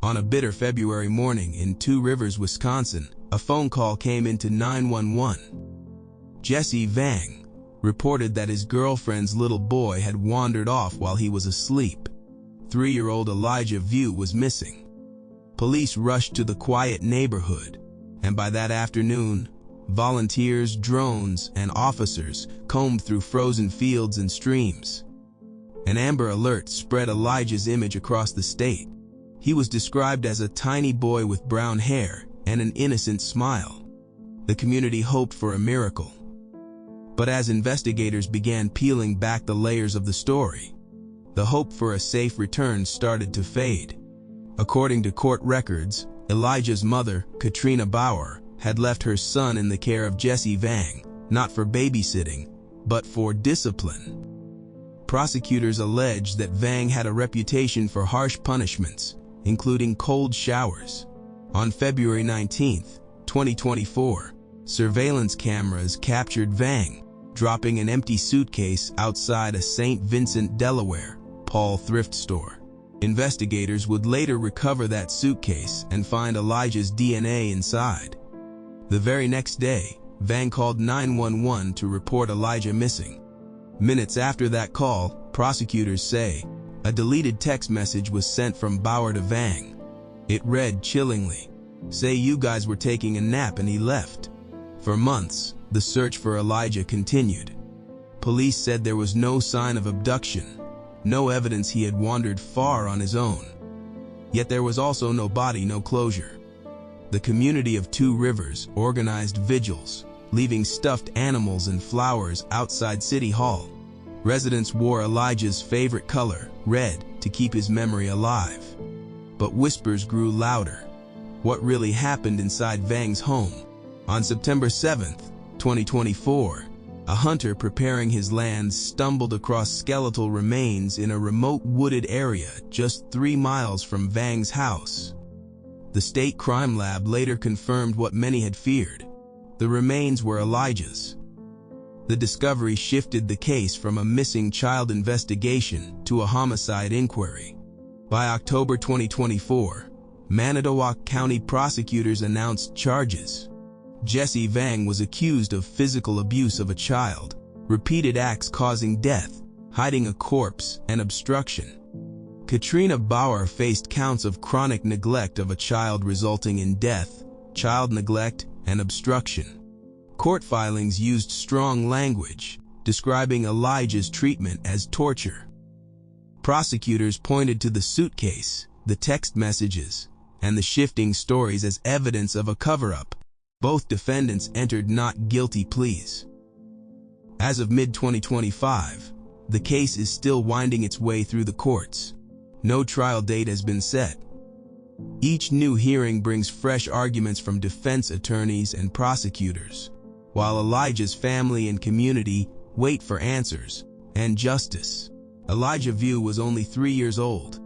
On a bitter February morning in Two Rivers, Wisconsin, a phone call came into 911. Jesse Vang reported that his girlfriend's little boy had wandered off while he was asleep. 3-year-old Elijah View was missing. Police rushed to the quiet neighborhood, and by that afternoon, volunteers, drones, and officers combed through frozen fields and streams. An Amber Alert spread Elijah's image across the state. He was described as a tiny boy with brown hair and an innocent smile. The community hoped for a miracle. But as investigators began peeling back the layers of the story, the hope for a safe return started to fade. According to court records, Elijah's mother, Katrina Bauer, had left her son in the care of Jesse Vang, not for babysitting, but for discipline. Prosecutors alleged that Vang had a reputation for harsh punishments, including cold showers. On February 19, 2024, surveillance cameras captured Vang dropping an empty suitcase outside a St. Vincent, Delaware, Paul thrift store. Investigators would later recover that suitcase and find Elijah's DNA inside. The very next day, Vang called 911 to report Elijah missing. Minutes after that call, prosecutors say, a deleted text message was sent from Bauer to Vang. It read chillingly, "Say you guys were taking a nap and he left." For months, the search for Elijah continued. Police said there was no sign of abduction, no evidence he had wandered far on his own. Yet there was also no body, no closure. The community of Two Rivers organized vigils, leaving stuffed animals and flowers outside City Hall. Residents wore Elijah's favorite color, red, to keep his memory alive. But whispers grew louder. What really happened inside Vang's home? On September 7, 2024, a hunter preparing his lands stumbled across skeletal remains in a remote wooded area just 3 miles from Vang's house. The state crime lab later confirmed what many had feared. The remains were Elijah's. The discovery shifted the case from a missing child investigation to a homicide inquiry. By October 2024, Manitowoc County prosecutors announced charges. Jesse Vang was accused of physical abuse of a child, repeated acts causing death, hiding a corpse, and obstruction. Katrina Bauer faced counts of chronic neglect of a child resulting in death, child neglect, and obstruction. Court filings used strong language, describing Elijah's treatment as torture. Prosecutors pointed to the suitcase, the text messages, and the shifting stories as evidence of a cover-up. Both defendants entered not guilty pleas. As of mid-2025, the case is still winding its way through the courts. No trial date has been set. Each new hearing brings fresh arguments from defense attorneys and prosecutors, while Elijah's family and community wait for answers and justice. Elijah View was only 3 years old.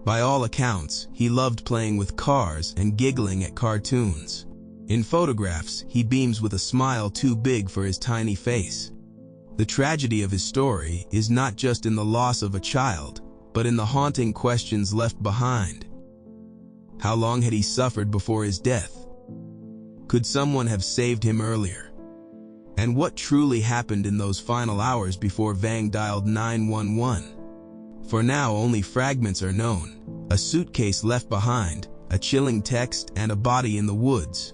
By all accounts, he loved playing with cars and giggling at cartoons. In photographs, he beams with a smile too big for his tiny face. The tragedy of his story is not just in the loss of a child, but in the haunting questions left behind. How long had he suffered before his death? Could someone have saved him earlier? And what truly happened in those final hours before Vang dialed 911? For now, only fragments are known. A suitcase left behind, a chilling text, and a body in the woods.